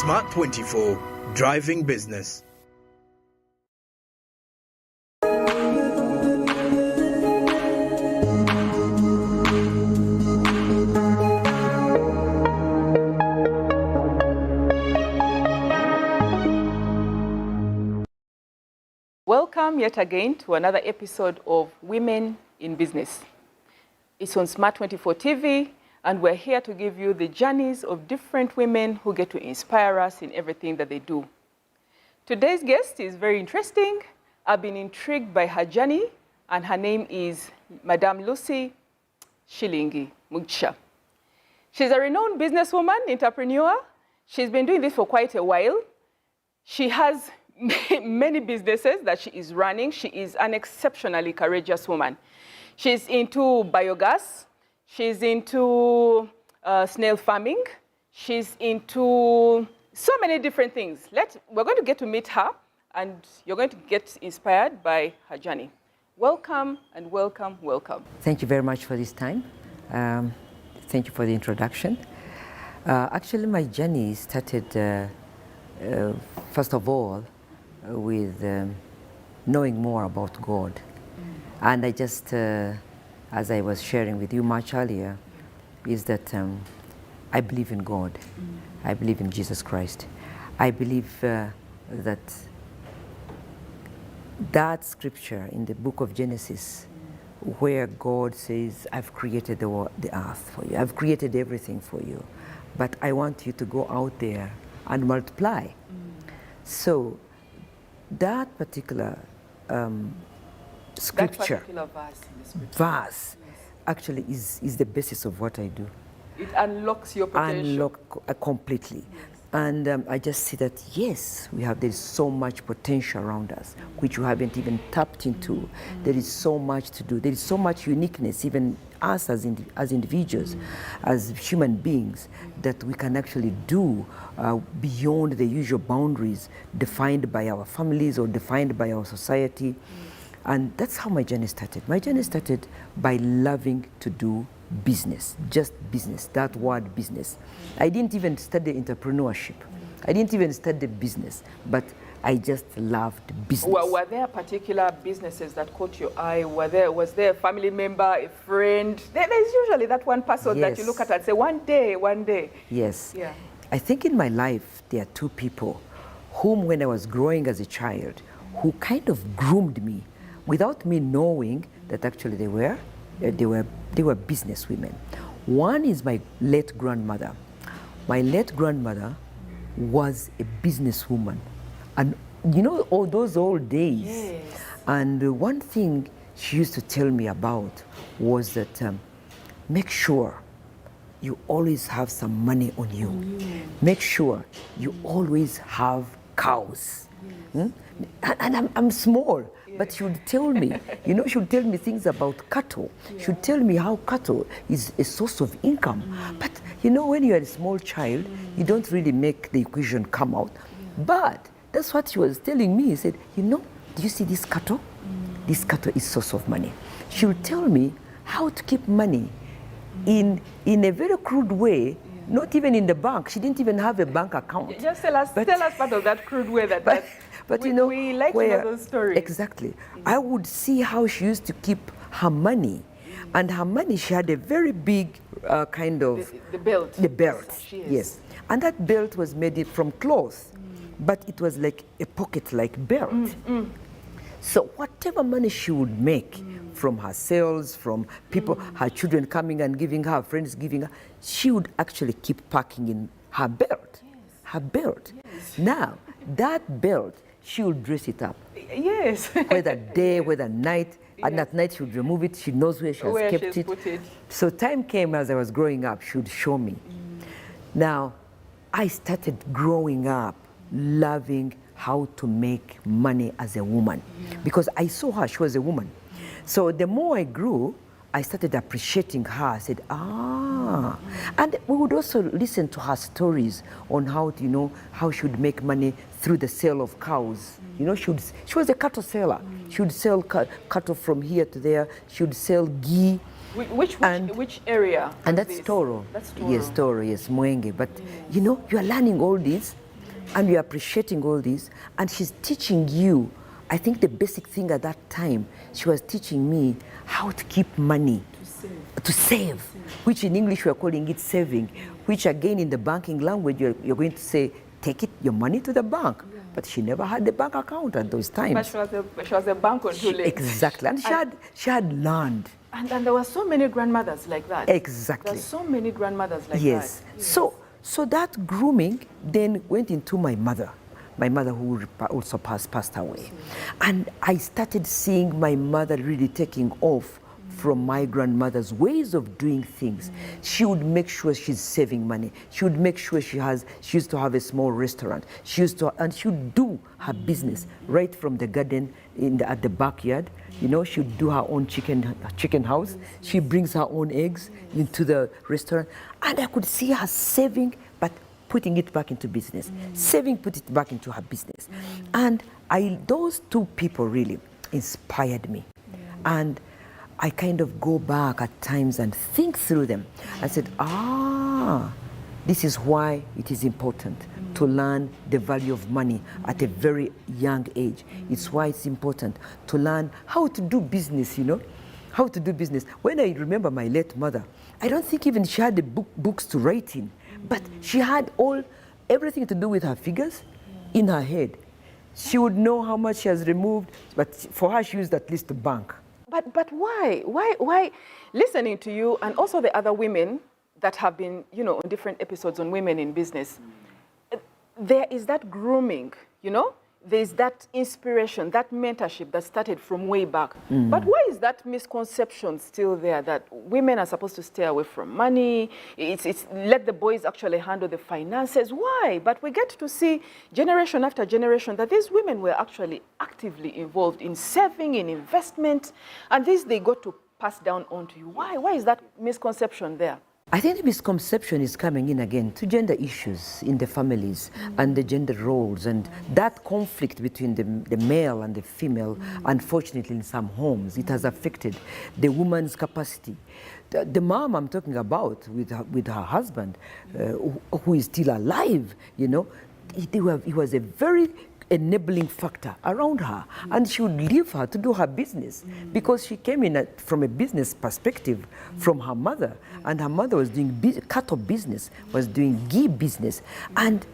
Smart 24, driving business. Welcome yet again to another episode of Women in Business. It's on Smart 24 TV, and we're here to give you the journeys of different women who get to inspire us in everything that they do. Today's guest is very interesting. I've been intrigued by her journey, and her name is Madame Lucy Shilingi Mugisha. She's a renowned businesswoman, entrepreneur. She's been doing this for quite a while. She has many businesses that she is running. She is an exceptionally courageous woman. She's into biogas. She's into snail farming. She's into so many different things. We're going to get to meet her, and you're going to get inspired by her journey. Welcome and welcome, welcome. Thank you very much for this time. Thank you for the introduction. Actually, my journey started, first of all, with knowing more about God. And I just, as I was sharing with you much earlier, is that I believe in God. I believe in Jesus Christ. I believe that scripture in the book of Genesis, where God says, I've created the earth for you. I've created everything for you. But I want you to go out there and multiply. So that particular scripture, verse actually is the basis of what I do. It unlocks your potential. Completely. Yes. And I just see that, yes, there's so much potential around us, which we haven't even tapped into. There is so much to do. There is so much uniqueness, even us as individuals, as human beings, that we can actually do beyond the usual boundaries defined by our families or defined by our society. And that's how my journey started. My journey started by loving to do business, just business, that word business. I didn't even study entrepreneurship. I didn't even study business, but I just loved business. Were there particular businesses that caught your eye? Was there a family member, a friend? There's usually that one person that you look at and say, one day. Yes. Yeah. I think in my life, there are two people whom, when I was growing as a child, who kind of groomed me without me knowing that actually they were business women. One is my late grandmother. My late grandmother was a businesswoman. And you know, all those old days. Yes. And one thing she used to tell me about was that make sure you always have some money on you. Make sure you always have cows. Yes. And I'm small. But she would tell me, she would tell me things about cattle. Yeah. She would tell me how cattle is a source of income. But, when you're a small child, you don't really make the equation come out. But that's what she was telling me. She said, do you see this cattle? This cattle is source of money. She would tell me how to keep money in a very crude way. Not even in the bank. She didn't even have a bank account. Just tell us part of that crude way But we like to know those stories. Exactly. I would see how she used to keep her money. And her money, she had a very big kind of... The belt. The belt, yes. And that belt was made from cloth. But it was like a pocket-like belt. So whatever money she would make from her sales, from people, her children coming and giving her, friends giving her, she would actually keep packing in her belt. Yes. Her belt. Yes. Now, that belt, she would dress it up. Yes. Whether day, whether night. And at night she would remove it. She knows where she has kept it. So time came as I was growing up, she would show me. Now, I started growing up loving how to make money as a woman. Because I saw her, she was a woman. So the more I grew, I started appreciating her. I said, And we would also listen to her stories on how, how she would make money through the sale of cows. She was a cattle seller. She would sell cattle from here to there. She would sell ghee. Which area? And that's Toro. That's Toro. Yes, Toro, yes, Mwenge. But, you are learning all this and you're appreciating all this, and she's teaching you. I think the basic thing at that time, she was teaching me how to keep money, to save, which in English we're calling it saving, which again in the banking language you're going to say, take your money to the bank. But she never had the bank account at those times. But she was a bank on two legs. Exactly, and she had learned. And there were so many grandmothers like that. Exactly. There were so many grandmothers like yes. that. Yes. So that grooming then went into my mother who also passed away. And I started seeing my mother really taking off from my grandmother's ways of doing things. She would make sure she's saving money. She would make sure she used to have a small restaurant. And she would do her business right from the garden at the backyard. You know, she would do her own chicken house. She brings her own eggs into the restaurant. And I could see her saving, but putting it back into business. Saving, put it back into her business. And those two people really inspired me. And I kind of go back at times and think through them. I said, this is why it is important to learn the value of money at a very young age. It's why it's important to learn how to do business, how to do business. When I remember my late mother, I don't think even she had the books to write in, but she had everything to do with her figures in her head. She would know how much she has removed, but for her, she used at least a bank. But why? Why? Listening to you and also the other women that have been, on different episodes on women in business, there is that grooming, There's that inspiration, that mentorship that started from way back. But why is that misconception still there that women are supposed to stay away from money? It's let the boys actually handle the finances. Why? But we get to see generation after generation that these women were actually actively involved in saving, in investment, and this they got to pass down on to you. Why? Why is that misconception there? I think the misconception is coming in again to gender issues in the families and the gender roles, and that conflict between the male and the female, unfortunately in some homes, it has affected the woman's capacity. The mom I'm talking about with her husband, who is still alive, he was a very enabling factor around her, and she would leave her to do her business because she came in from a business perspective from her mother, and her mother was doing cattle business, was doing ghee business, and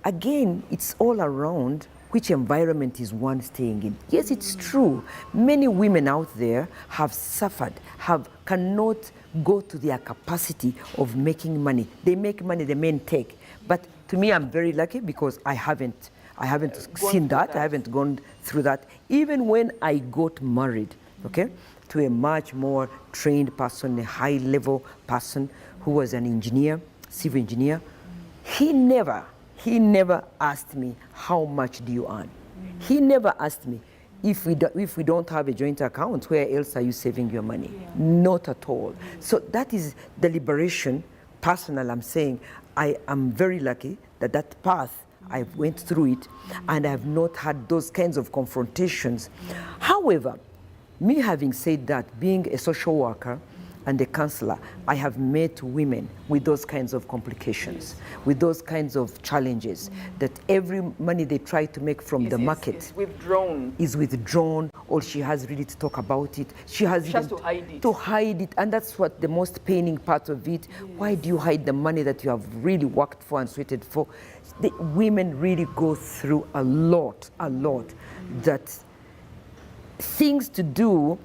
again it's all around which environment is one staying in. Yes, it's true. Many women out there have suffered, cannot go to their capacity of making money. They make money, the men take. But to me, I'm very lucky because I haven't seen that. I haven't gone through that. Even when I got married, to a much more trained person, a high-level person who was an engineer, civil engineer, he never asked me, how much do you earn? He never asked me, if we don't have a joint account, where else are you saving your money? Not at all. So that is the liberation. Personal, I'm saying, I am very lucky that path, I went through it, and I have not had those kinds of confrontations. However, me having said that, being a social worker and a counselor, I have met women with those kinds of complications, with those kinds of challenges, that every money they try to make from the market is withdrawn. All she has really to talk about it. She has to hide it. And that's what the most paining part of it. Why do you hide the money that you have really worked for and sweated for? The women really go through a lot, that things to do.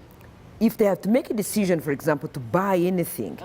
If they have to make a decision, for example, to buy anything,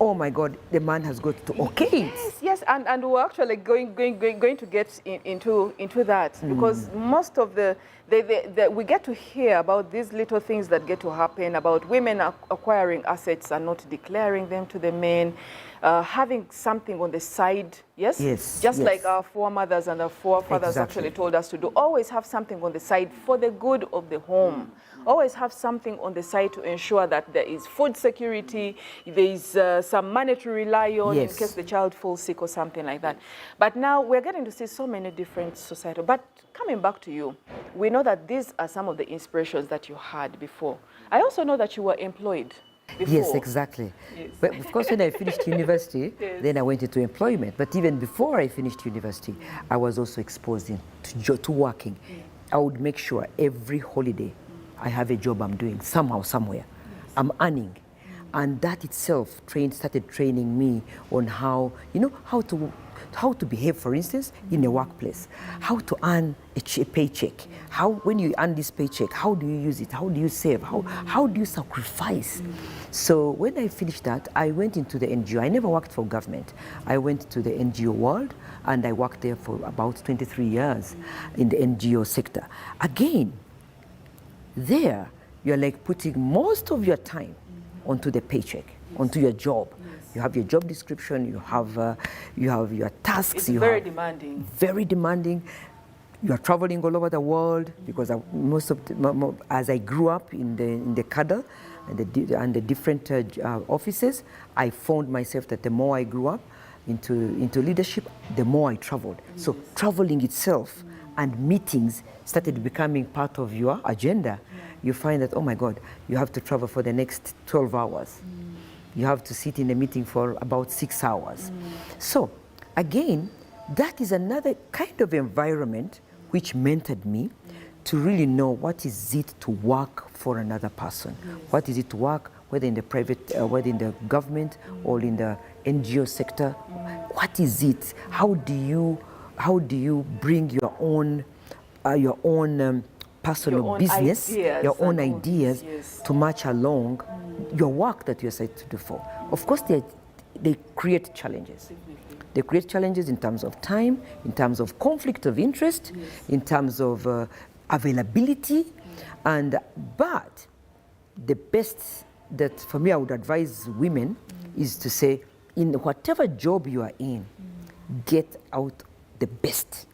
oh my God, the man has got to okay it. Yes, and we're actually going to get into that because most of we get to hear about these little things that get to happen, about women acquiring assets and not declaring them to the men, having something on the side, just like our foremothers and our forefathers actually told us to do. Always have something on the side for the good of the home. Always have something on the side to ensure that there is food security, there is some money to rely on in case the child falls sick or something like that. But now we're getting to see so many different societal. But coming back to you, we know that these are some of the inspirations that you had before. I also know that you were employed. before. Yes, exactly. Yes. But of course, when I finished university, Yes. then I went into employment. But even before I finished university, I was also exposed to working. I would make sure every holiday I have a job I'm doing somehow, somewhere. Yes. I'm earning. And that itself started training me on how to behave, for instance, in a workplace, how to earn a paycheck, how when you earn this paycheck, how do you use it, how do you save, how do you sacrifice. So when I finished that, I went into the NGO. I never worked for government. I went to the NGO world, and I worked there for about 23 years in the NGO sector. Again, there, you're like putting most of your time onto the paycheck, onto your job. You have your job description, you have your tasks. It's very demanding. Very demanding. You are traveling all over the world because as I grew up in the cadre and the different offices, I found myself that the more I grew up into leadership, the more I traveled. Yes. So traveling itself and meetings started becoming part of your agenda. You find that, oh my God, you have to travel for the next 12 hours. You have to sit in a meeting for about 6 hours. So again, that is another kind of environment which mentored me to really know what is it to work for another person. What is it to work, whether in the private, whether in the government or in the NGO sector. What is it? How do you bring your own personal business, your own ideas to match along your work that you're set to do for. Of course, they create challenges. They create challenges in terms of time, in terms of conflict of interest, in terms of availability, but the best that for me I would advise women is to say, in whatever job you are in, get out the best.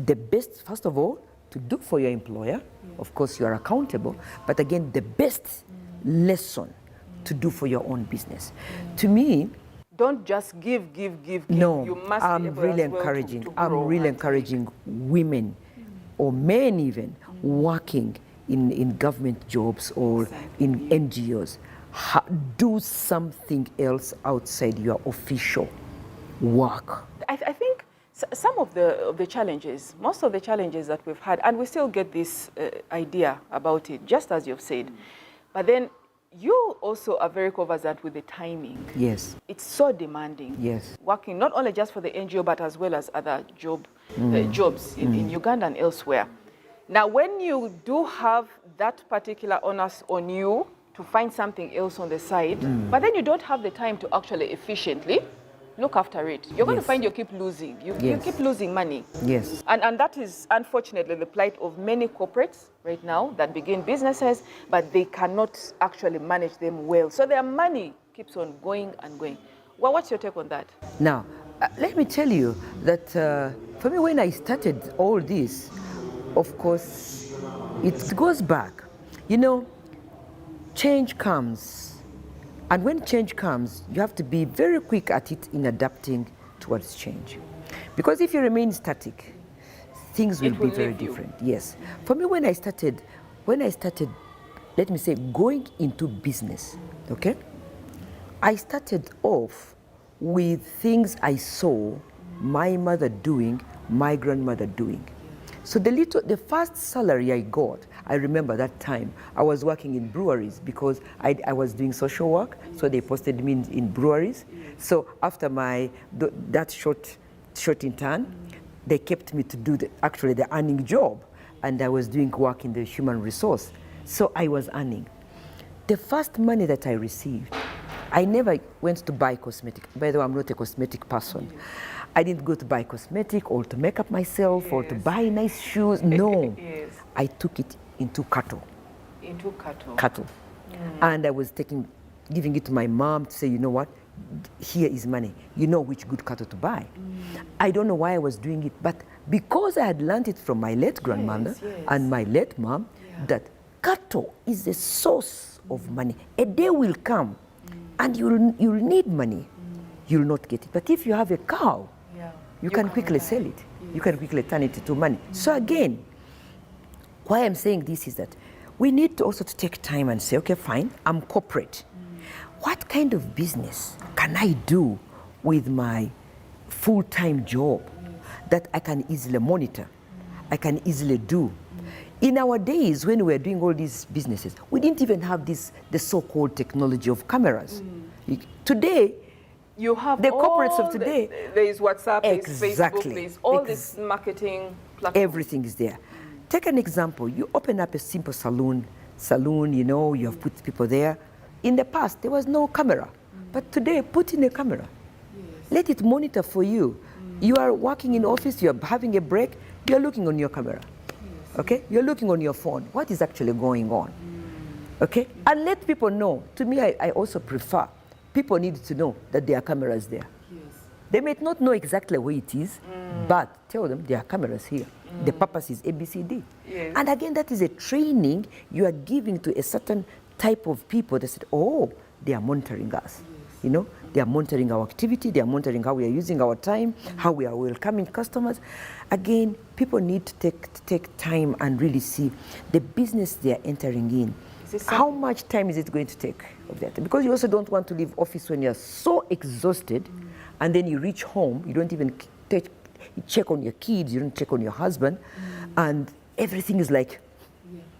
The best, first of all, to do for your employer. Of course, you are accountable, but again, the best lesson to do for your own business. To me, don't just give. No, you must I'm be able really as well encouraging. to I'm really encouraging women or men even working in government jobs or in NGOs. Do something else outside your official work. I think some of the challenges, most of the challenges that we've had, and we still get this idea about it, just as you've said, but then you also are very conversant with the timing. Yes. It's so demanding. Yes. Working not only just for the NGO, but as well as other jobs in Uganda and elsewhere. Now, when you do have that particular onus on you to find something else on the side, but then you don't have the time to actually efficiently look after it, you're going to find you keep losing. You keep losing money. Yes. And that is unfortunately the plight of many corporates right now that begin businesses, but they cannot actually manage them well. So their money keeps on going and going. Well, what's your take on that? Now, let me tell you that for me, when I started all this, of course, it goes back. You know, change comes. And when change comes, you have to be very quick at it in adapting towards change. Because if you remain static, things will be very different. Yes. For me, when I started, let me say, going into business, okay? I started off with things I saw my mother doing, my grandmother doing. So the first salary I got, I remember that time, I was working in breweries because I was doing social work, so they posted me in breweries. So after that short intern, they kept me to do the earning job, and I was doing work in the human resource. So I was earning. The first money that I received, I never went to buy cosmetic. By the way, I'm not a cosmetic person. I didn't go to buy cosmetic or to make up myself or to buy nice shoes. No. I took it into cattle. Into cattle. Cattle. And I was giving it to my mom to say, you know what, here is money. You know which good cattle to buy. I don't know why I was doing it, but because I had learned it from my late grandmother and my late mom, that cattle is the source of money. A day will come and you'll need money. You'll not get it. But if you have a cow, you can quickly sell it. You can quickly turn it into money. So again, why I'm saying this is that we need to also take time and say, okay, fine, I'm corporate. what kind of business can I do with my full-time job that I can easily monitor, I can easily do? In our days when we were doing all these businesses, we didn't even have the so-called technology of cameras. Today, You have the corporates of today. There is WhatsApp, there is Facebook, there is all this marketing platform. Everything is there. Take an example. You open up a simple salon, you know, you have put people there. In the past, there was no camera. But today, put in a camera. Let it monitor for you. You are working in office, you are having a break, you're looking on your camera. Okay? You're looking on your phone. What is actually going on? Okay? And let people know. To me, I also prefer people need to know that there are cameras there. They may not know exactly where it is, but tell them there are cameras here. The purpose is ABCD. And again, that is a training you are giving to a certain type of people that said, oh, they are monitoring us. You know, they are monitoring our activity, they are monitoring how we are using our time, how we are welcoming customers. Again, people need to take time and really see the business they are entering in. How much time is it going to take of that? Because you also don't want to leave office when you're so exhausted, and then you reach home, you don't even check on your kids, you don't check on your husband, and everything is like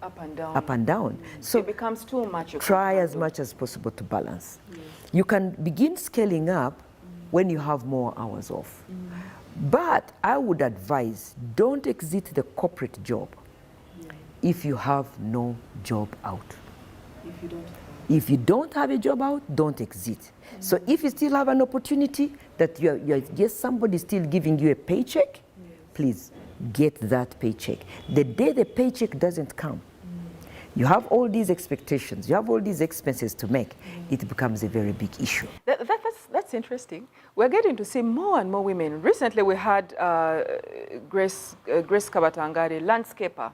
up and down. Up and down. So it becomes too much. Try as much as possible to balance. You can begin scaling up when you have more hours off. But I would advise, don't exit the corporate job if you have no job out. If you don't have a job out, don't exit. So if you still have an opportunity that yes, somebody is still giving you a paycheck, please get that paycheck. The day the paycheck doesn't come, you have all these expectations, you have all these expenses to make, it becomes a very big issue. That's interesting. We're getting to see more and more women. Recently we had Grace Kabatangare, landscaper.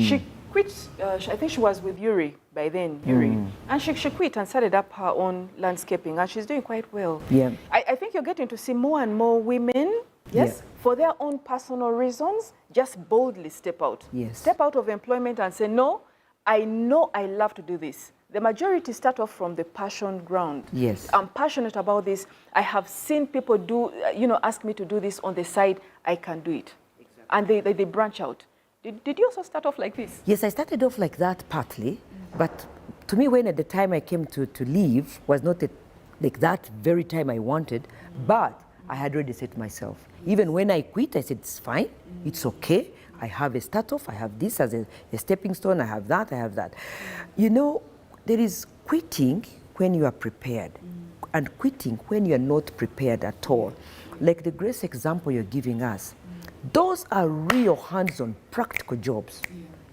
She quit, I think she was with Yuri by then, and she quit and started up her own landscaping, and she's doing quite well. Yeah. I think you're getting to see more and more women, for their own personal reasons, just boldly step out. Step out of employment and say, no, I know I love to do this. The majority start off from the passion ground. I'm passionate about this. I have seen people do, ask me to do this on the side. I can do it. And they branch out. Did you also start off like this? Yes, I started off like that partly. But to me, when at the time I came to leave, was not like that very time I wanted. But I had already said to myself, even when I quit, I said, it's fine. It's okay. I have a start off, I have this as a stepping stone, I have that, I have that. You know, there is quitting when you are prepared and quitting when you are not prepared at all. Like the Grace example you're giving us, those are real hands-on practical jobs.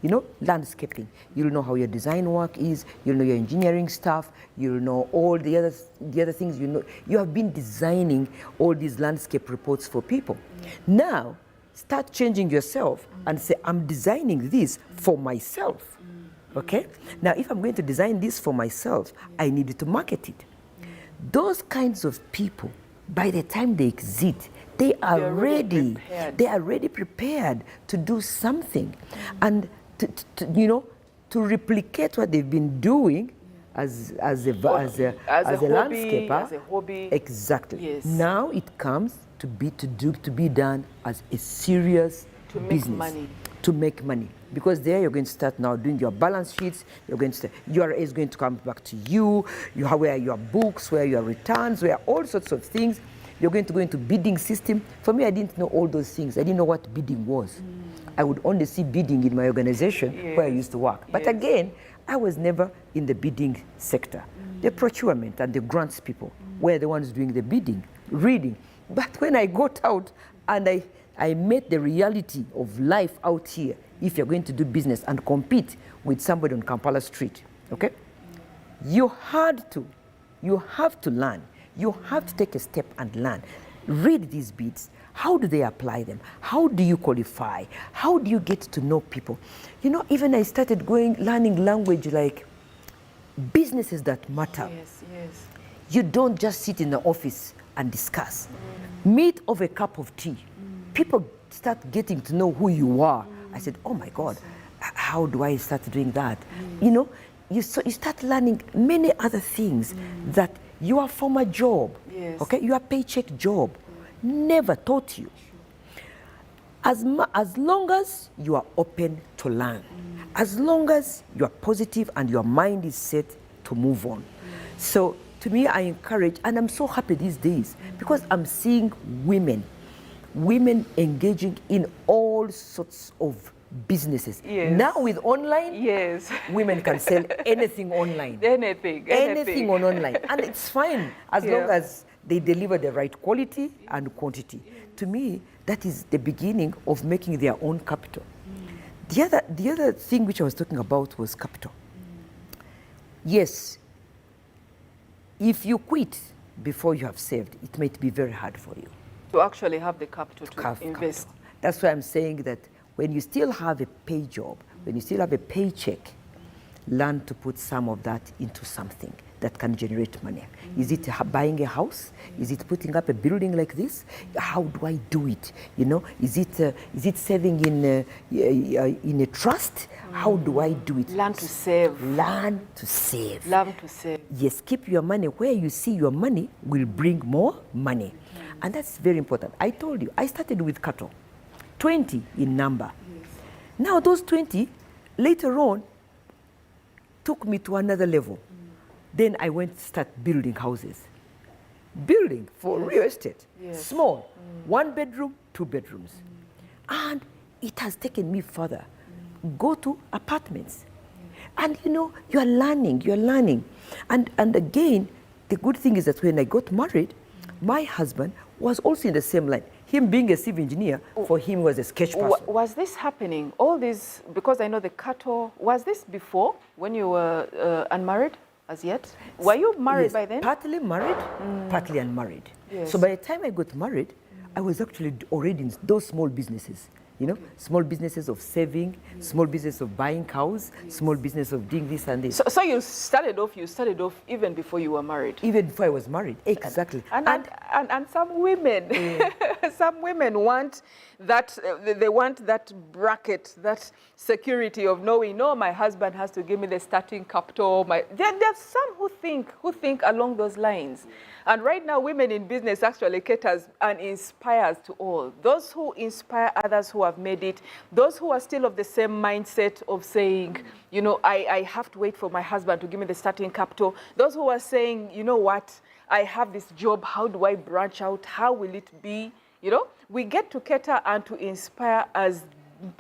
You know, landscaping. You'll know how your design work is, you'll know your engineering stuff, you'll know all the other things, you know. You have been designing all these landscape reports for people. Now, start changing yourself and say, I'm designing this for myself, okay? Now, if I'm going to design this for myself, I need to market it. Those kinds of people, by the time they exit, they are ready. They are already prepared to do something and to replicate what they've been doing as a landscaper, as a hobby. Exactly. Now it comes to be done as a serious business. To make money. Because there you're going to start now doing your balance sheets, you're going to start, URA is going to come back to you, where your books, where your returns, where all sorts of things. You're going to go into bidding system. For me, I didn't know all those things. I didn't know what bidding was. I would only see bidding in my organization where I used to work. But again, I was never in the bidding sector. The procurement and the grants people were the ones doing the bidding, reading. But when I got out and I met the reality of life out here, if you're going to do business and compete with somebody on Kampala Street, okay? You have to learn. You have to take a step and learn. Read these bids. How do they apply them? How do you qualify? How do you get to know people? You know, even I started learning language like businesses that matter. You don't just sit in the office and discuss. Meet over a cup of tea. People start getting to know who you are. I said, oh my God, how do I start doing that? You know, you start learning many other things that your former job, Yes. okay, your paycheck job never taught you. As long as you are open to learn, as long as you are positive and your mind is set to move on. So to me, I encourage, and I'm so happy these days because I'm seeing women engaging in all sorts of businesses. Yes. Now with online, Yes. women can sell anything online. Anything on online. And it's fine as long as they deliver the right quality and quantity. To me, that is the beginning of making their own capital. The other thing which I was talking about was capital. Yes, if you quit before you have saved, it might be very hard for you. To actually have the capital to Have invest. capital. That's why I'm saying that when you still have a pay job, when you still have a paycheck, learn to put some of that into something that can generate money. Is it buying a house? Is it putting up a building like this? How do I do it? You know, is it saving in a trust? How do I do it? Learn to save. Learn to save. Learn to save. Yes, keep your money where you see your money will bring more money. And that's very important. I told you, I started with cattle, 20 in number. Yes. Now those 20, later on, took me to another level. Then I went to start building houses. Building for real estate, small, 1 bedroom, 2 bedrooms. And it has taken me further. Go to apartments. And you know, you're learning. And again, the good thing is that when I got married, my husband was also in the same line. Him being a civil engineer, for him was a sketch person. Was this happening, all this, because I know the cattle, was this before, when you were unmarried as yet? Were you married by then? Partly married, partly unmarried. Yes. So by the time I got married, I was actually already in those small businesses. You know, small businesses of saving, small business of buying cows, small business of doing this and this. So you started off even before you were married? Even before I was married, exactly. And some women, some women want that, they want that bracket, that security of knowing, no, my husband has to give me the starting capital. There's some who think along those lines. And right now, women in business actually caters and inspires to all. Those who inspire others who have made it, those who are still of the same mindset of saying, you know, I have to wait for my husband to give me the starting capital. Those who are saying, you know what, I have this job, how do I branch out? How will it be? You know, we get to cater and to inspire as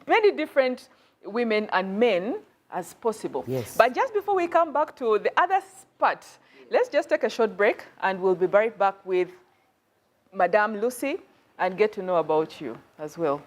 many different women and men as possible. Yes. But just before we come back to the other part, let's just take a short break and we'll be right back with Madame Lucy and get to know about you as well.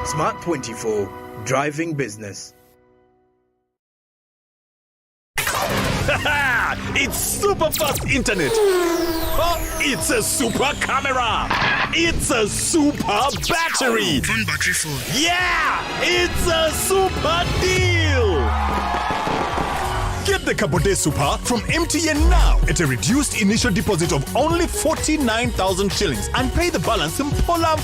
Smart 24, driving business. It's super fast internet. Oh, it's a super camera. It's a super battery. Phone battery full. Yeah, it's a super deal. Get the Capote Super from MTN now at a reduced initial deposit of only 49,000 shillings and pay the balance in Pola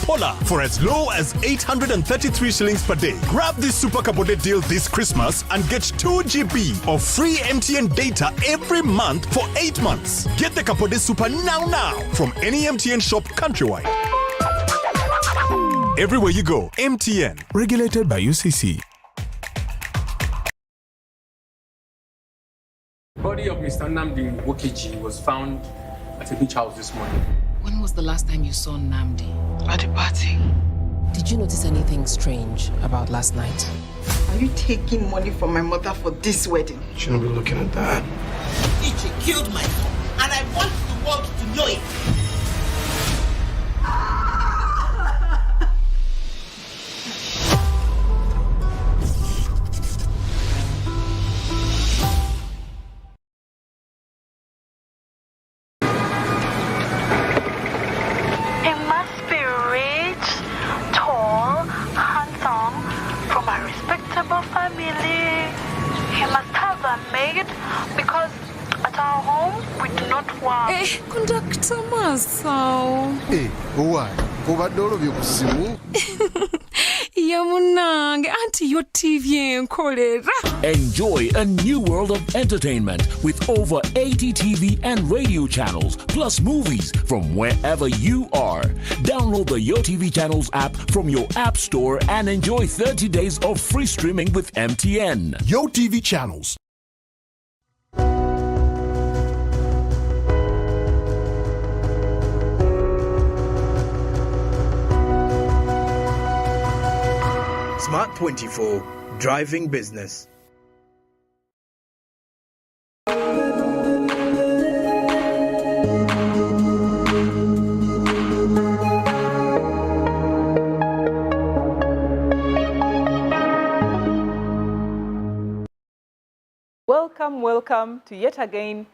for as low as 833 shillings per day. Grab this Super Capote deal this Christmas and get 2 GB of free MTN data every month for 8 months. Get the Capote Super now from any MTN shop countrywide. Everywhere you go, MTN. Regulated by UCC. Body of Mr. Namdi Wokiji was found at a beach house this morning. When was the last time you saw Namdi? At the party. Did you notice anything strange about last night? Are you taking money from my mother for this wedding? Shouldn't be looking at that. Ichi killed my son, and I want the world to know it. made because at our home we do not want. Conductor Masao. Why? Obadde olobye ku ssimu? Yamunange, anti your TV enkolera. Enjoy a new world of entertainment with over 80 TV and radio channels, plus movies from wherever you are. Download the GOTV Channels app from your app store and enjoy 30 days of free streaming with MTN. GOTV Channels. Smart 24, driving business. Welcome to yet again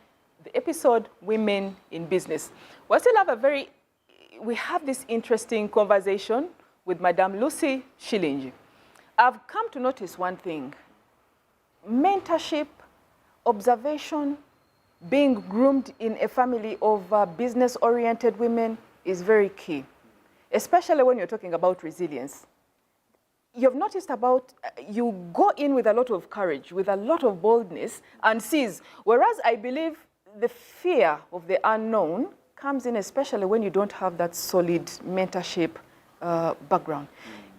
the episode Women in Business. We have this interesting conversation with Madame Lucy Shilingi. I've come to notice one thing: mentorship, observation, being groomed in a family of business-oriented women is very key, especially when you're talking about resilience. You've noticed you go in with a lot of courage, with a lot of boldness, and seize. Whereas I believe the fear of the unknown comes in, especially when you don't have that solid mentorship background.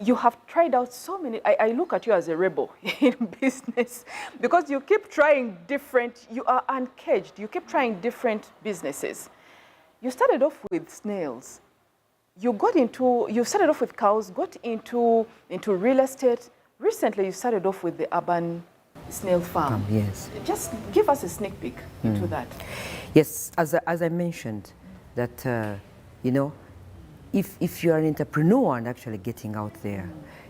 You have tried out so many. I look at you as a rebel in business because you keep trying different, you are uncaged, you keep trying different businesses. You started off with snails. You started off with cows, got into real estate. Recently, you started off with the urban snail farm. Yes. Just give us a sneak peek into that. Yes, as I mentioned, that, if you're an entrepreneur and actually getting out there,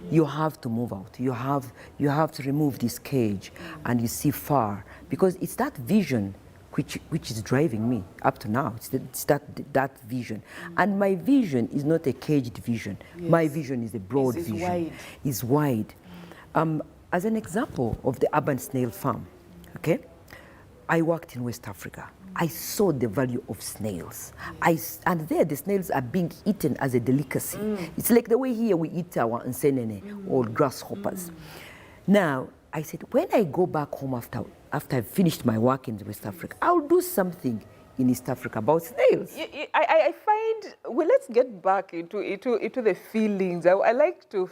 you have to move out. You have to remove this cage and you see far, because it's that vision which is driving me up to now. It's that vision. And my vision is not a caged vision. Yes. My vision is a broad vision. Wide. It's wide. As an example of the urban snail farm, okay, I worked in West Africa. I saw the value of snails. And there the snails are being eaten as a delicacy. It's like the way here we eat our nsenene or grasshoppers. Now, I said, when I go back home after I've finished my work in West Africa, I'll do something in East Africa about snails. I find, well, let's get back into the feelings. I like to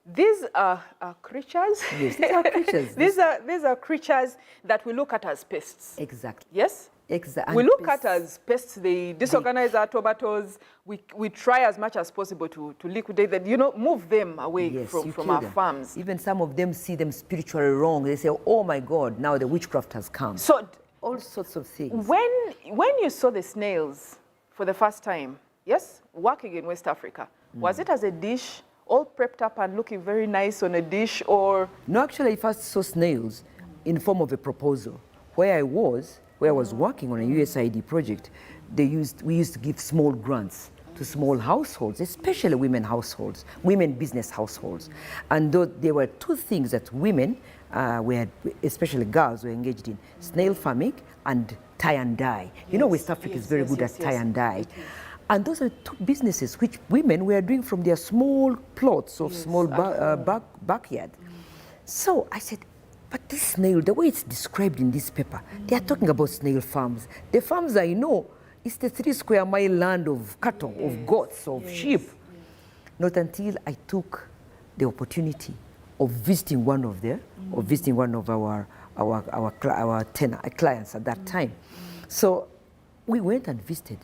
these are creatures. Yes, these are creatures. These are creatures that we look at as pests. Exactly. Yes? Exactly. We look at as pests. They disorganize our tomatoes. We try as much as possible to liquidate them, move them away from our farms. Even some of them see them spiritually wrong. They say, oh my God, now the witchcraft has come. So all sorts of things. When you saw the snails for the first time, yes, working in West Africa, was it as a dish, all prepped up and looking very nice on a dish, or? No, actually I first saw snails in form of a proposal. Where I was working on a USAID project, we used to give small grants to small households, especially women households, women business households. And there were two things that women, especially girls, were engaged in: snail farming and tie and dye. West Africa is very good at tie and dye. And those are two businesses which women were doing from their small plots of small backyard. So I said, but this snail, the way it's described in this paper, they are talking about snail farms. The farms I know, it's the 3 square mile land of cattle, of goats, of sheep. Not until I took the opportunity of visiting one of our clients at that time. So we went and visited,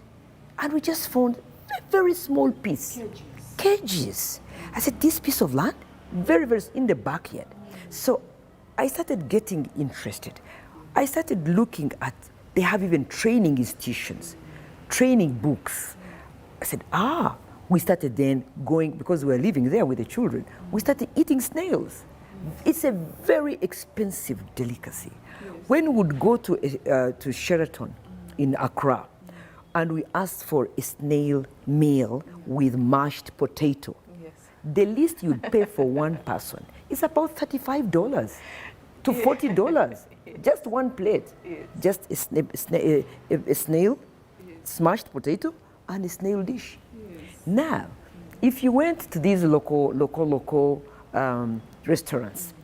and we just found a very small piece. Cages. I said, this piece of land, very, very in the backyard. So I started getting interested. I started looking at, they have even training institutions, training books. I said, we started then going, because we were living there with the children, we started eating snails. It's a very expensive delicacy. Yes. When we would go to Sheraton in Accra, and we asked for a snail meal with mashed potato, the least you'd pay for one person is about $35 to $40. Just one plate. Yes. Just a snail, smashed potato, and a snail dish. Yes. Now, if you went to these local restaurants,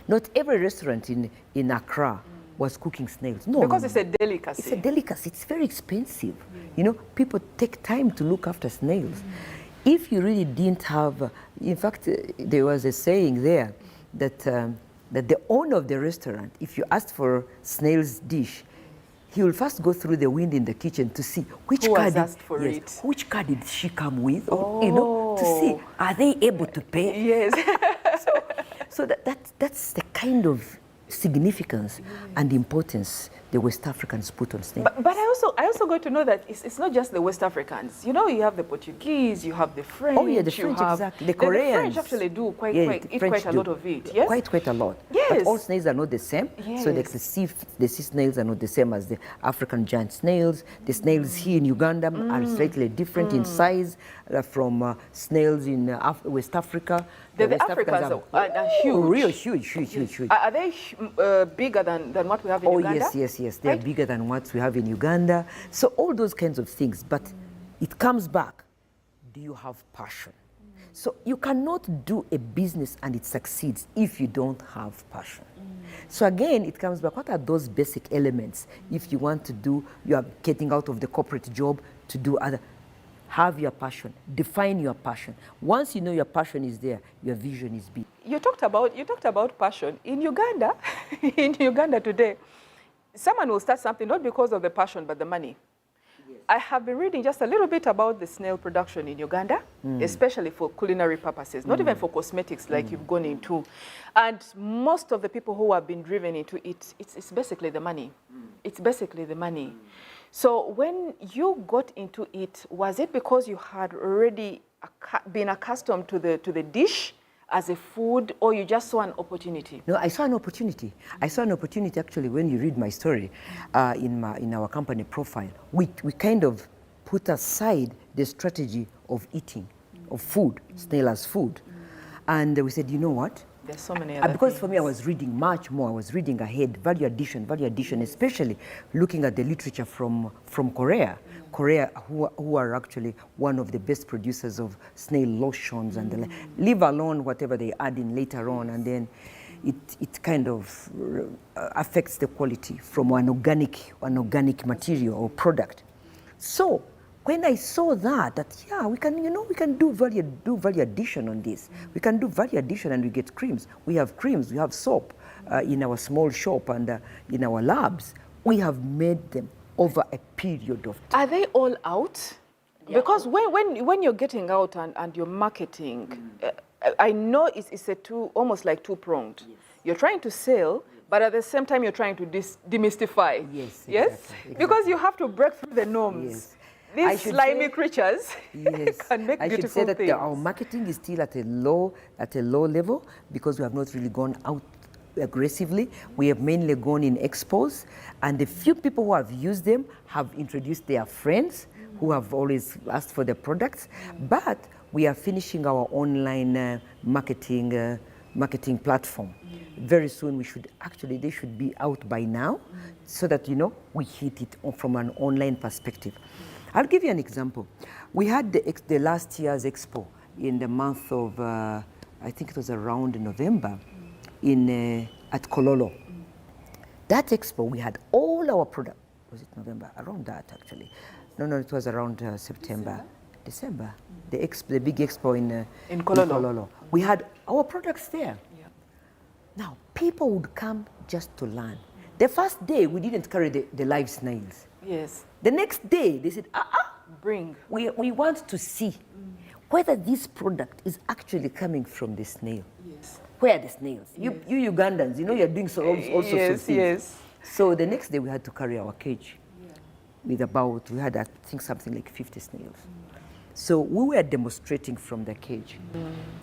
not every restaurant in Accra was cooking snails. No, because it's a delicacy. It's a delicacy. It's very expensive. You know, people take time to look after snails. If you really didn't have, in fact, there was a saying there that that the owner of the restaurant, if you asked for snail's dish, he will first go through the wind in the kitchen to see which which card did she come with, or, you know, to see are they able to pay. Yes. So that's the kind of significance and importance the West Africans put on snails. But I also got to know that it's not just the West Africans. You know, you have the Portuguese, you have the French. Oh yeah, the French, exactly. The Koreans. The French actually do quite a lot of it. Yes. Quite a lot. Yes. But all snails are not the same. Yes. So the sea snails are not the same as the African giant snails. The snails here in Uganda are slightly different in size from snails in West Africa. The Africans are huge. Real huge. Are they bigger than what we have in Uganda? Yes. They're bigger than what we have in Uganda. So all those kinds of things. But it comes back. Do you have passion? So you cannot do a business and it succeeds if you don't have passion. So again, it comes back. What are those basic elements? If you want to do, you are getting out of the corporate job to do other. Have your passion. Define your passion. Once you know your passion is there, your vision is big. You talked about passion in Uganda. In Uganda today, someone will start something not because of the passion but the money. Yes. I have been reading just a little bit about the snail production in Uganda, especially for culinary purposes, not even for cosmetics like you've gone into. And most of the people who have been driven into it, it's basically the money. It's basically the money. So when you got into it, was it because you had already been accustomed to the dish as a food, or you just saw an opportunity? No, I saw an opportunity. I saw an opportunity actually when you read my story in our company profile. We kind of put aside the strategy of eating, of food, snail as food. And we said, you know what? There's so many other because things. For me, I was reading much more. I was reading ahead, value addition, especially looking at the literature from Korea. Korea, who are actually one of the best producers of snail lotions and the like. Leave alone whatever they add in later on, and then it kind of affects the quality from an organic material or product. So when I saw that yeah, we can do value addition on this. We can do value addition and we get creams. We have creams, we have soap in our small shop and in our labs. We have made them over a period of time. Are they all out? Yeah. Because when you're getting out and you're marketing, I know it's almost like two-pronged. Yes. You're trying to sell, but at the same time you're trying to demystify. Yes. Exactly. Because you have to break through the norms. Yes. These slimy creatures can make beautiful things. I should say that our marketing is still at a low level because we have not really gone out aggressively. We have mainly gone in expos, and the few people who have used them have introduced their friends who have always asked for the products. But we are finishing our online marketing platform. Very soon they should be out by now, so that we hit it from an online perspective. I'll give you an example. We had the last year's expo in the month of, I think it was around November, at Kololo. That expo, we had all our products. Was it November? Around that, actually. No, it was around September. December. The big expo in Kololo. We had our products there. Yeah. Now, people would come just to learn. The first day, we didn't carry the live snails. Yes. The next day, they said, bring. We want to see whether this product is actually coming from the snail. Yes. Where are the snails? Yes. You Ugandans, you're doing all sorts of things. Yes. So the next day, we had to carry our cage with we had, I think, something like 50 snails. So we were demonstrating from the cage.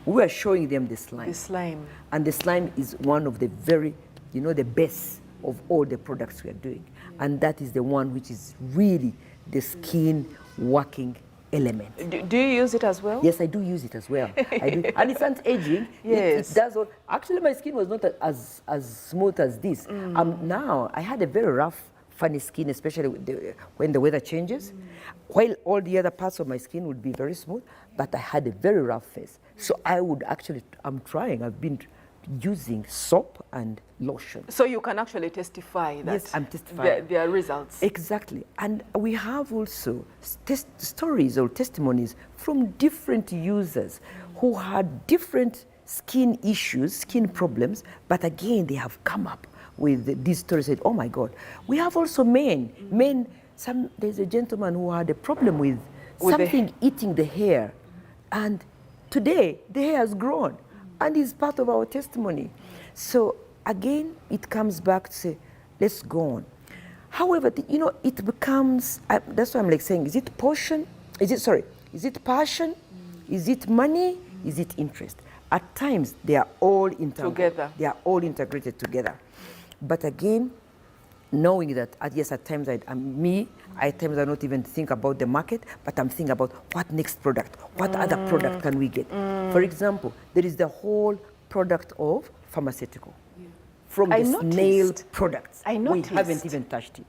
We were showing them the slime. The slime. And the slime is one of the very, the best of all the products we are doing. And that is the one which is really the skin working element. Do you use it as well? Yes, I do use it as well. I do. And it's anti-aging. Yes. It does all. Actually, my skin was not as smooth as this. Now, I had a very rough, funny skin, especially when the weather changes. While all the other parts of my skin would be very smooth, but I had a very rough face. So I would actually, I've been using soap and lotion. So you can actually testify that. Yes, I'm testifying. Their results. Exactly. And we have also stories or testimonies from different users who had different skin issues, skin problems, but again, they have come up with these stories, said, oh my God. We have also men. There's a gentleman who had a problem with something eating the hair. And today, the hair has grown. And is part of our testimony. So again, it comes back to say, let's go on. However, it becomes, that's why I'm like saying, is it passion? Is it passion? Is it money? Is it interest? At times, they are all together. They are all integrated together. But again, knowing that, at times at times I don't even think about the market, but I'm thinking about what next product, what other product can we get. For example, there is the whole product of pharmaceutical. From the snail products. I noticed. We haven't even touched it.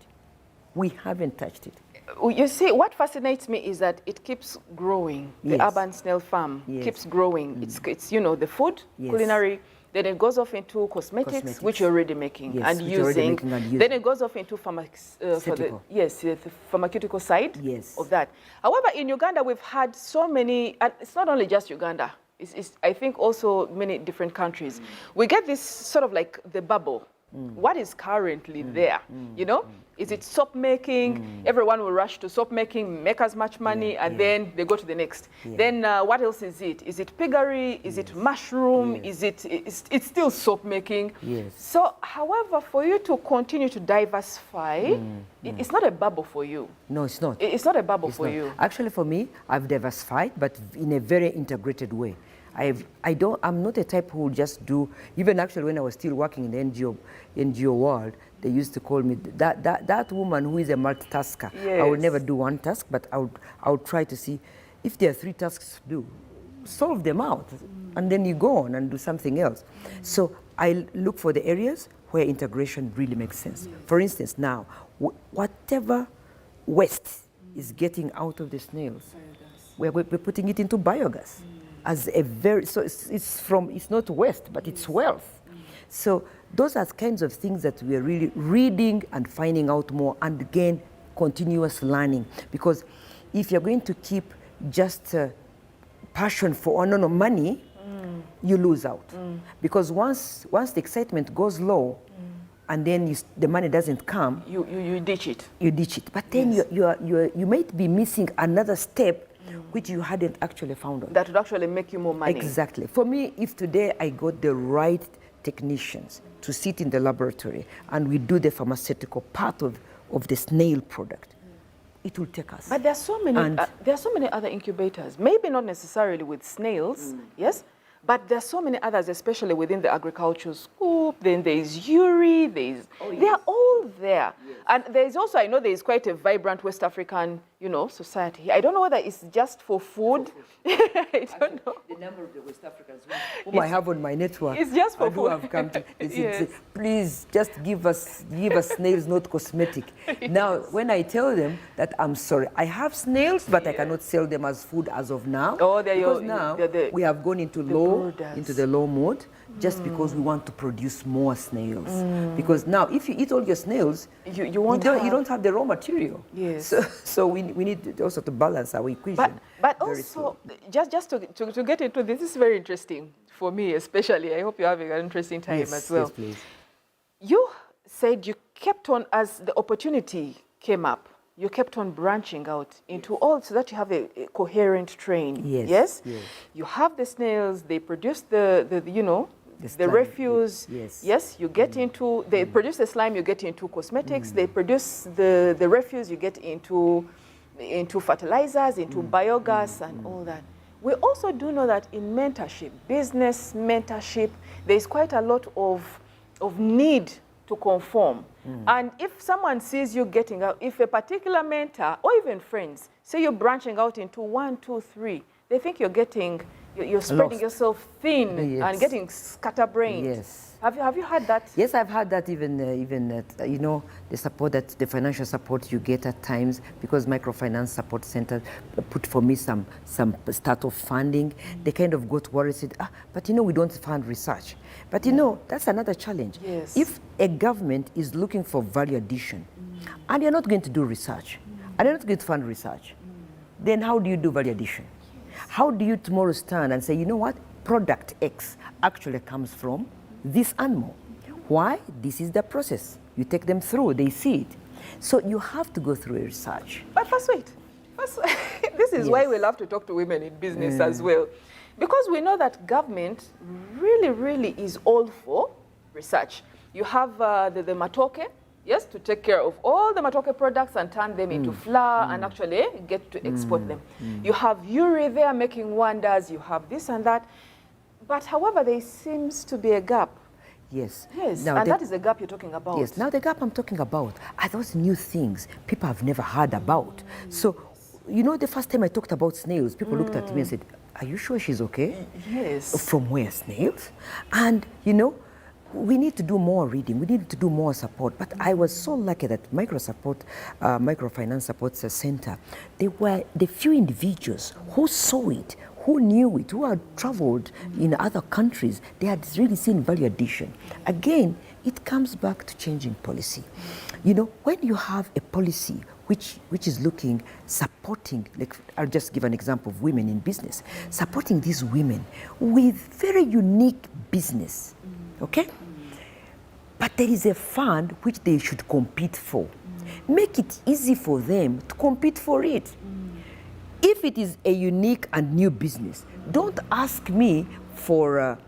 We haven't touched it. You see, what fascinates me is that it keeps growing. The urban snail farm keeps growing. It's the food, culinary. Then it goes off into cosmetics, which you're already making and using. Then it goes off into the pharmaceutical side of that. However, in Uganda, we've had so many, and it's not only just Uganda, it's I think also many different countries. We get this sort of like the bubble. What is currently there, Is it soap making? Everyone will rush to soap making, make as much money, and then they go to the next. Then what else is it? Is it piggery? Is it mushroom? It's still soap making? So, however, for you to continue to diversify, it's not a bubble for you. No, it's not. It's not a bubble for you. Actually, for me, I've diversified, but in a very integrated way. I'm not a type who will just do, even actually when I was still working in the NGO world, they used to call me that woman who is a multitasker. I will never do one task, but I would try to see if there are 3 tasks to do, solve them out, and then you go on and do something else. So I look for the areas where integration really makes sense. For instance, now, whatever waste is getting out of the snails, we're putting it into biogas. As a it's not waste, but it's wealth. So those are kinds of things that we are really reading and finding out more, and again, continuous learning. Because if you're going to keep just passion for money, you lose out. Because once the excitement goes low, and then the money doesn't come, you ditch it. You ditch it. But then you might be missing another step which you hadn't actually found out. That would actually make you more money. Exactly. For me, if today I got the right technicians to sit in the laboratory and we do the pharmaceutical part of the snail product, it will take us. But there are so many other incubators, maybe not necessarily with snails, yes? But there are so many others, especially within the agricultural scope. Then there is Yuri, they are all there. Yes. And there is also, I know there is quite a vibrant West African, society. I don't know whether it's just for food. I don't know. The number of the West Africans whom I have on my network. It's just for food. Have come to, please just give us snails, not cosmetic. Now, when I tell them that I'm sorry, I have snails, but I cannot sell them as food as of now. Oh, because now we have gone into the low mode, just because we want to produce more snails. Because now, if you eat all your snails, you don't have the raw material. Yes. So we need also to balance our equation. But also, just to get into this is very interesting for me, especially. I hope you're having an interesting time as well. Yes, please. You said you kept on, as the opportunity came up, you kept on branching out into all, so that you have a coherent train. Yes. You have the snails, they produce the refuse. Yes, you get into, they produce the slime, you get into cosmetics, they produce the refuse, you get into fertilizers, into biogas and all that. We also do know that in mentorship, business mentorship, there is quite a lot of need to conform. And if someone sees you getting out, if a particular mentor or even friends say you're branching out into 1, 2, 3, they think you're spreading yourself thin and getting scatterbrained. Yes. Have you had that? Yes, I've had that even at, you know, the financial support you get at times, because Microfinance Support Center put for me some start of funding. They kind of got worried, said, but you know, we don't fund research. But you know, that's another challenge. Yes. If a government is looking for value addition, and you're not going to do research, and you're not going to fund research, then how do you do value addition? How do you tomorrow stand and say, you know what, product X actually comes from this animal? Why? This is the process. You take them through, they see it. So you have to go through a research. But first, this is why we love to talk to women in business as well. Because we know that government really is all for research. You have the matoke, yes, to take care of all the matoke products and turn them into flour and actually get to export them. You have Uri there making wonders, you have this and that. But however, there seems to be a gap. Yes. Yes, now and that is the gap you're talking about. Yes, now the gap I'm talking about are those new things people have never heard about. So, you know, the first time I talked about snails, people looked at me and said, are you sure she's okay? Yes. From where, snails? And, you know, we need to do more reading, we need to do more support. But I was so lucky that Microfinance Support Center, they were the few individuals who saw it, who knew it, who had traveled in other countries. They had really seen value addition. Again, it comes back to changing policy. You know, when you have a policy which is looking, supporting, like I'll just give an example of women in business, supporting these women with very unique business, okay? But there is a fund which they should compete for. Make it easy for them to compete for it. If it is a unique and new business, don't ask me for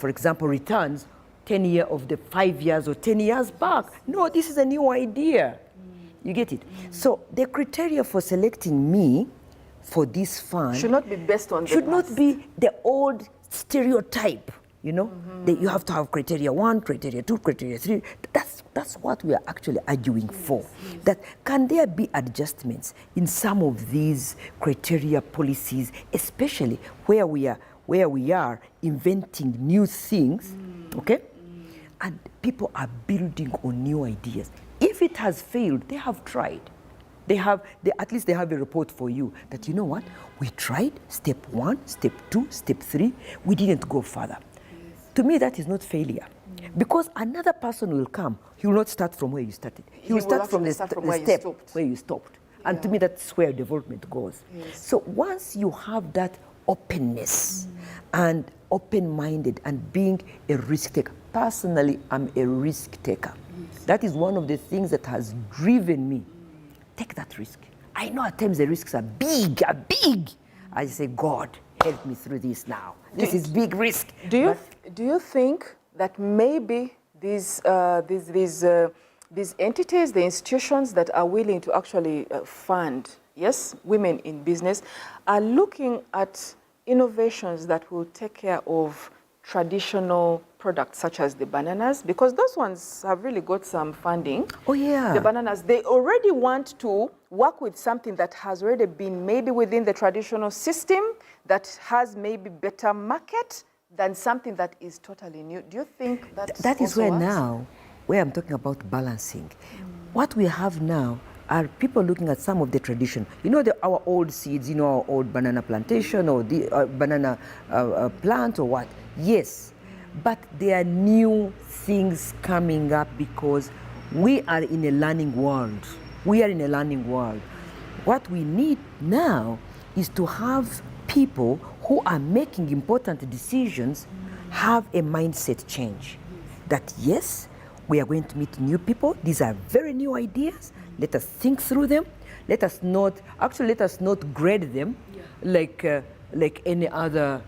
example, returns 10 years of the 5 years or 10 years back. No, this is a new idea. You get it? So the criteria for selecting me for this fund should not be based on should not be the old stereotype. You know, you have to have criteria 1, criteria 2, criteria 3. That's what we are actually arguing for. That can there be adjustments in some of these criteria policies, especially where we are inventing new things, okay? And people are building on new ideas. If it has failed, they have tried. At least they have a report for you that, you know what, we tried step 1, step 2, step 3, we didn't go further. To me, that is not failure. Because another person will come, he will not start from where you started. He will start from the step where you stopped. And to me, that's where development goes. Yes. So once you have that openness and open-minded and being a risk taker, personally, I'm a risk taker. Yes. That is one of the things that has driven me. Take that risk. I know at times the risks are big. I say, God, help me through this now. This is big risk. Do you think that maybe these entities, the institutions that are willing to actually fund, yes, women in business, are looking at innovations that will take care of traditional products such as the bananas? Because those ones have really got some funding. Oh, yeah. The bananas, they already want to work with something that has already been maybe within the traditional system, that has maybe better market than something that is totally new. Do you think that is where now, where I'm talking about balancing. What we have now are people looking at some of the tradition. You know, our old seeds, you know, our old banana plantation or the banana plant or what? Yes, but there are new things coming up because we are in a learning world. What we need now is to have people who are making important decisions have a mindset change. That yes, we are going to meet new people. These are very new ideas. Let us think through them. Let us not grade them like any other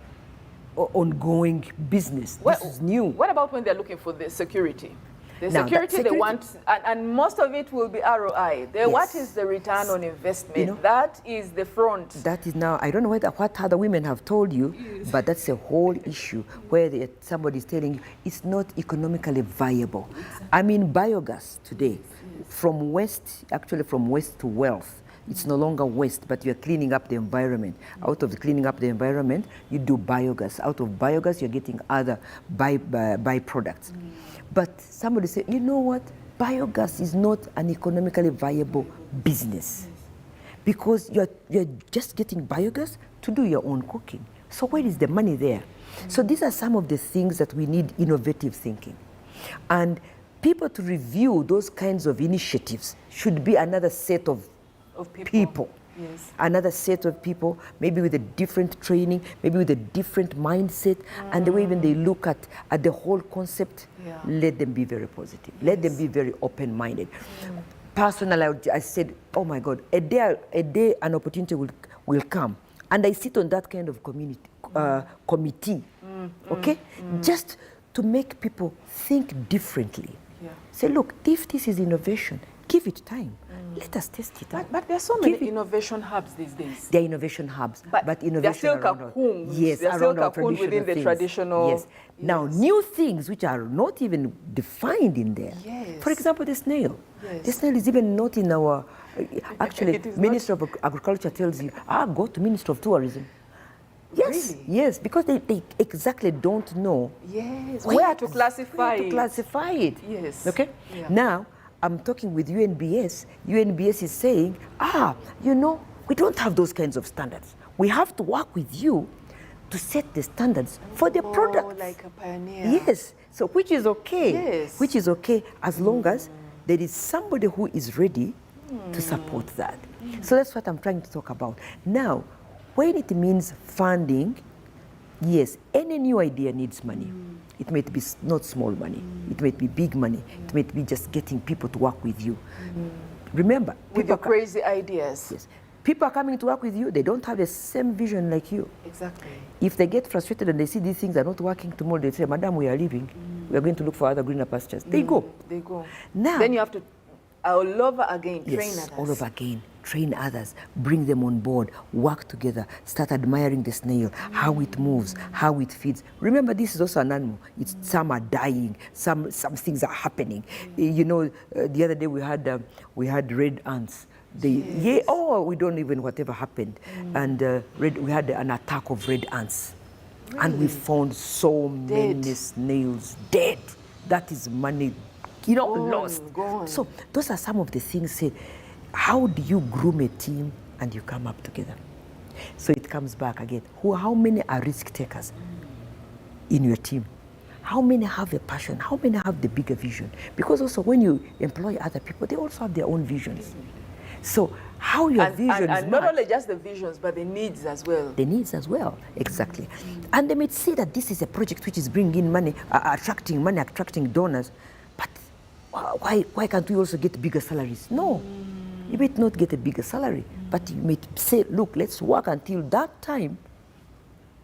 ongoing business. This is new. What about when they're looking for the security? The Now, security they want, and most of it will be ROI. What is the return on investment? You know, that is the front. That is now, I don't know what other women have told you, but that's a whole issue where somebody is telling you it's not economically viable. I mean, biogas today, from waste to wealth, it's no longer waste, but you're cleaning up the environment. Out of the cleaning up the environment, you do biogas. Out of biogas, you're getting other byproducts. But somebody said, you know what? Biogas is not an economically viable business because you're just getting biogas to do your own cooking. So where is the money there? So these are some of the things that we need innovative thinking. And people to review those kinds of initiatives should be another set of people. Yes. Another set of people, maybe with a different training, maybe with a different mindset, and the way even they look at the whole concept, let them be very positive. Yes. Let them be very open-minded. Personally, I said, oh my God, a day an opportunity will come, and I sit on that kind of committee, okay? Just to make people think differently. Yeah. Say, look, if this is innovation, give it time. Let us test it out. But there are so many innovation hubs these days. There are innovation hubs, but innovation they're still around cocoons. Yes, they're around still our cocoons within the things. traditional. Yes. Now, new things which are not even defined in there. Yes. For example, the snail. Yes. The snail is even not in our. Actually, Minister of Agriculture tells you, go to Minister of Tourism. Yes, really? Yes, because they exactly don't know. Yes, where to classify it. Yes. Okay. Yeah. Now, I'm talking with UNBS. UNBS is saying, you know, we don't have those kinds of standards. We have to work with you to set the standards for the product. Like a pioneer. Yes. So which is okay. Yes. Which is okay as long as there is somebody who is ready to support that. So that's what I'm trying to talk about. Now, when it means funding, yes, any new idea needs money. It might be not small money. It might be big money. It might be just getting people to work with you. Remember, with your crazy ideas. Yes. People are coming to work with you. They don't have the same vision like you. Exactly. If they get frustrated and they see these things are not working tomorrow, they say, Madam, we are leaving. We are going to look for other greener pastures. They go. They go. Now, then you have to all over again, train others. All over again, train others, bring them on board, work together, start admiring the snail, how it moves, how it feeds. Remember, this is also an animal. Some are dying, some things are happening. You know, the other day we had red ants. We don't even whatever happened, and we had an attack of red ants, and we found so many snails dead. That is money. Lost. Gone. So those are some of the things said. How do you groom a team and you come up together? So it comes back again. How many are risk takers in your team? How many have a passion? How many have the bigger vision? Because also when you employ other people, they also have their own visions. So how your visions and not only just the visions, but the needs as well. The needs as well, exactly. And they may say that this is a project which is bringing in money, attracting donors, but why can't we also get bigger salaries? No, you might not get a bigger salary, but you may say, look, let's work until that time.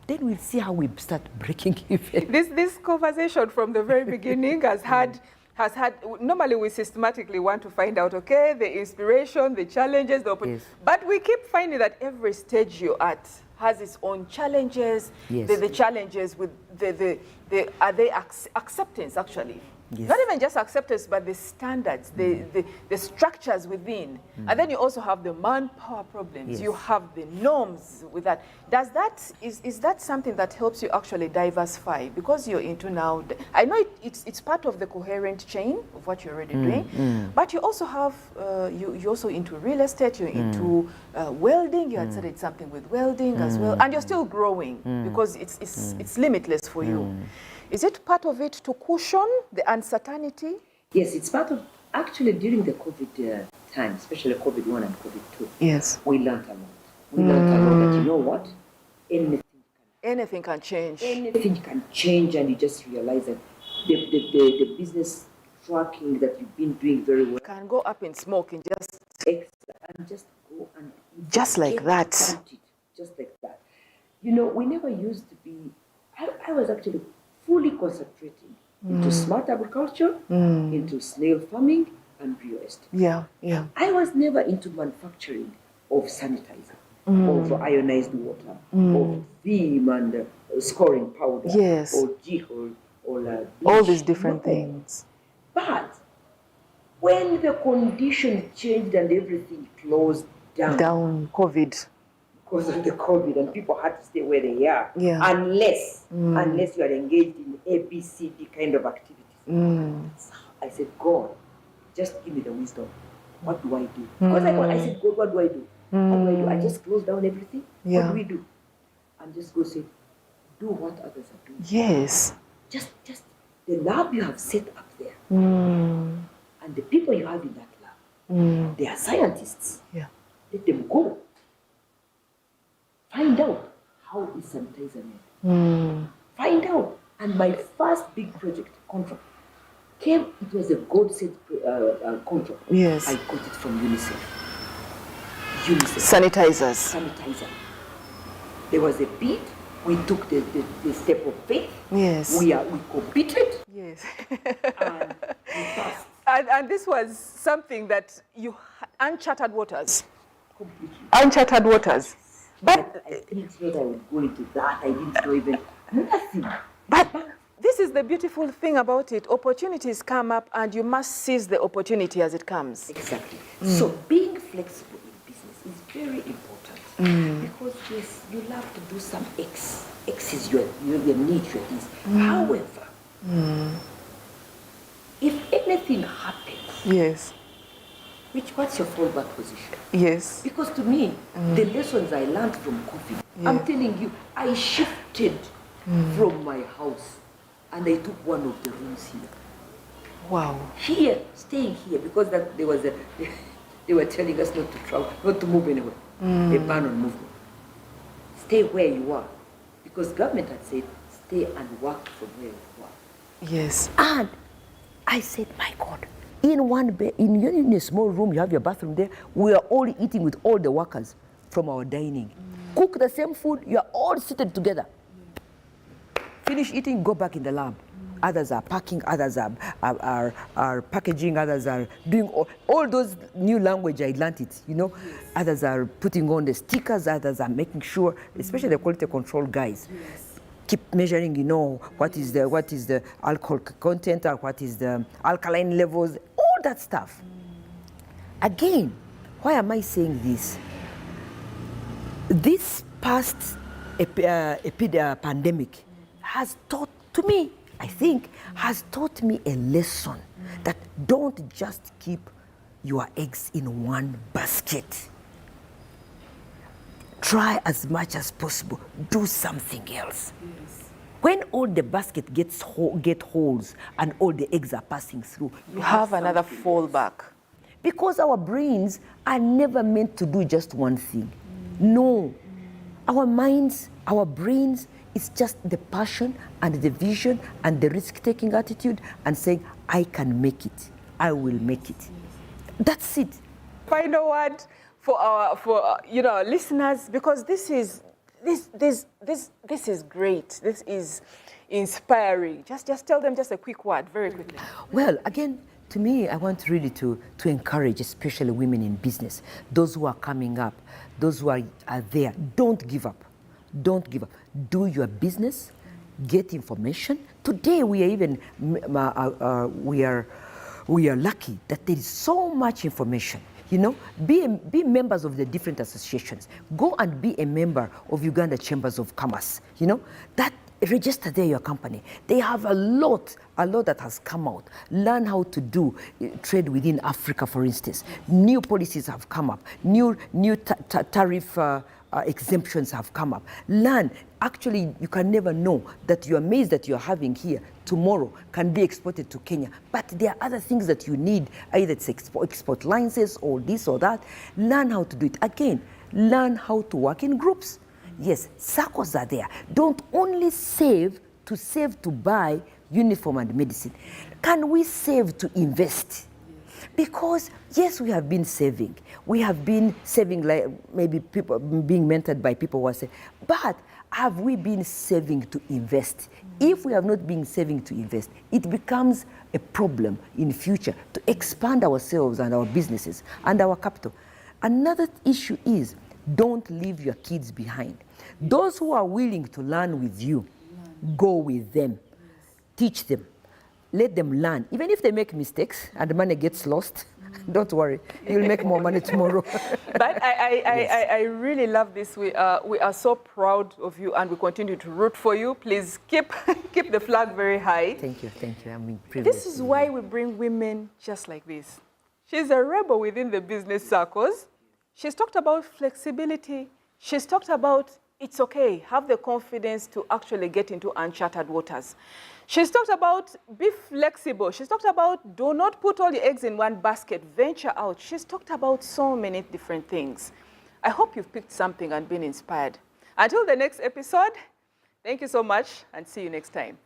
Then we'll see how we start breaking even. This conversation from the very beginning has had, normally we systematically want to find out, okay, the inspiration, the challenges, the opportunities. Yes. But we keep finding that every stage you're at has its own challenges. Yes. The challenges with are they acceptance actually? Yes. Not even just acceptance, but the standards, the structures within. And then you also have the manpower problems. Yes. You have the norms with that. Is that something that helps you actually diversify? Because you're into now, I know it's part of the coherent chain of what you're already doing, but you also have, you're also into real estate, you're into welding, you had studied something with welding as well, and you're still growing because it's limitless for you. Is it part of it to cushion the uncertainty? Yes, it's part of, actually during the COVID time, especially COVID-1 and COVID-2, yes, we learned a lot. We learned a lot that, you know what, anything can change. Anything can change, and you just realize that the business tracking that you've been doing very well can go up in smoke and just go and just like that. Just like that. You know, we never used to be, I was actually fully concentrating into smart agriculture, into snail farming, and real estate. Yeah, yeah. I was never into manufacturing of sanitizer, of ionized water, of vim and scoring powder, Yes. or jihol, or All bleach. these different No. things. But when the conditions changed and everything closed down, COVID. because of the COVID, and people had to stay where they are, Yeah. unless you are engaged in ABCD kind of activities. I said, God, just give me the wisdom. What do I do? Because I said, God, what do I do? What do I do? I just close down everything? Yeah. What do we do? And just go say, do what others are doing. Yes. Just the lab you have set up there, and the people you have in that lab, they are scientists. Yeah. Let them go. Find out how is sanitizer made. Find out. And my first big project contract came, it was a gold-set contract. Yes. I got it from UNICEF. UNICEF. Sanitizer. There was a bid. We took the step of faith. Yes. We competed. Yes. And we passed. And this was something that uncharted waters. Completely. Uncharted waters. But I didn't know that I would go into that. I didn't know even nothing. But this is the beautiful thing about it. Opportunities come up and you must seize the opportunity as it comes. Exactly. So being flexible in business is very important. Because yes, you love to do some X. X is your niche, your is. However, if anything happens, yes. What's your fallback position? Yes. Because to me, the lessons I learned from COVID, I'm telling you, I shifted from my house and I took one of the rooms here. Wow. Here, staying here, because they were telling us not to travel, not to move anywhere. A ban on movement. Stay where you are. Because government had said, stay and work from where you are. Yes. And I said, my God, in one bed, in a small room, you have your bathroom there, we are all eating with all the workers from our dining. Cook the same food, you are all seated together. Finish eating, go back in the lab. Others are packing, others are packaging, others are doing all those new language, I learned it, you know. Yes. Others are putting on the stickers, others are making sure, especially the quality control guys. Yes. Keep measuring, you know, what is the alcohol content or what is the alkaline levels, all that stuff. Again, why am I saying this? This past pandemic has taught to me, I think, has taught me a lesson that don't just keep your eggs in one basket. Try as much as possible. Do something else. Yes. When all the basket get holes and all the eggs are passing through, you have another fallback. Because our brains are never meant to do just one thing. No. Our minds, our brains, it's just the passion and the vision and the risk-taking attitude and saying, I can make it. I will make it. That's it. Final word for our listeners, because this is great. This is inspiring. Just tell them just a quick word, very quickly. Well, again, to me, I want really to encourage, especially women in business, those who are coming up, those who are there. Don't give up. Don't give up. Do your business. Get information. Today, we are even we are lucky that there is so much information. You know, be members of the different associations. Go and be a member of Uganda Chambers of Commerce. You know, that register there your company. They have a lot that has come out. Learn how to do trade within Africa, for instance. New policies have come up. New tariff exemptions have come up. Learn. Actually, you can never know that your maize that you're having here tomorrow can be exported to Kenya. But there are other things that you need, either it's export licenses or this or that. Learn how to do it. Again, learn how to work in groups. Yes, circles are there. Don't only save to buy uniform and medicine. Can we save to invest? Because, yes, we have been saving. We have been saving, like maybe people being mentored by people who are saying, but have we been saving to invest? If we have not been saving to invest, it becomes a problem in future to expand ourselves and our businesses and our capital. Another issue is don't leave your kids behind. Those who are willing to learn with you, go with them, teach them, let them learn. Even if they make mistakes and the money gets lost, don't worry, you'll make more money tomorrow. But I really love this. We are so proud of you and we continue to root for you. Please keep the flag very high. Thank you. I mean, privileged. This is why we bring women just like this. She's a rebel within the business circles. She's talked about flexibility. She's talked about it's okay, have the confidence to actually get into uncharted waters. She's talked about be flexible. She's talked about do not put all your eggs in one basket, venture out. She's talked about so many different things. I hope you've picked something and been inspired. Until the next episode, thank you so much and see you next time.